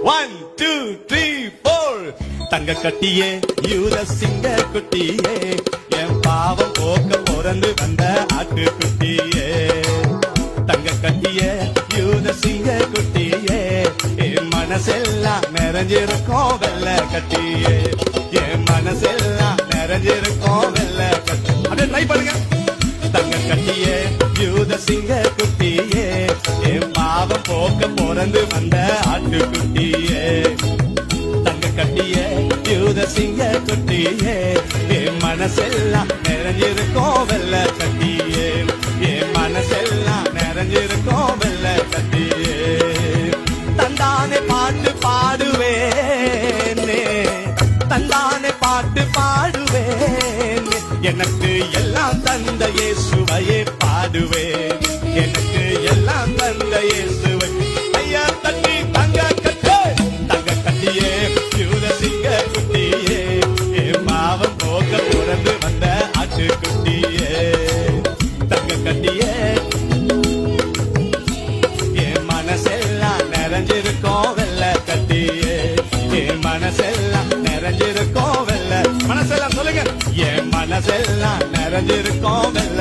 1 2 3 4 தங்க கட்டியே யூத சிங்க குட்டியே என் பாவம் போக்க பிறந்து வந்த ஆட்டு குட்டியே தங்க கட்டியே யூத சிங்க குட்டியே என் மனசெல்லாம் நிறைஞ்சிருக்கோம் வெள்ள கட்டியே என் மனசெல்லாம் நிறைஞ்சிருக்கோம் வெள்ள கட்டி அப்படியே ட்ரை பண்ணுங்க தங்க கட்டியே யூத சிங்க குட்டியே என் பாவம் போக்க பிறந்து வந்த ஆட்டு குட்டியே தங்க கட்டியே யூத சிங்க குட்டியே என் மனசெல்லாம் நிறைஞ்சிருக்கோம் வெள்ள கட்டியே என் மனசெல்லாம் நிறைஞ்சிருக்கோம் வெள்ள கட்டியே தந்தானே பாட்டு பாடுவேனே தந்தானே பாட்டு பாடுவேன் எனக்கு எல்லாம் தந்த இயேசுவையே பாடுவேன் எனக்கு எல்லாம் தந்த இயேசுவை ஐயா தட்டி தங்க கட்டியே யூத சிங்க குட்டியே என் பாவம் போக்க பிறந்து வந்த ஆட்டு குட்டியே தங்க கட்டியே என் மனசெல்லாம் நிறைஞ்சிருக்கோம் வெள்ள கட்டியே என் மனசெல்லாம் நிறைஞ்சிருக்கோம் வெள்ள மனசெல்லாம் சொல்லுங்க என் மனசெல்லாம் நிறைஞ்சிருக்கோம் வெள்ள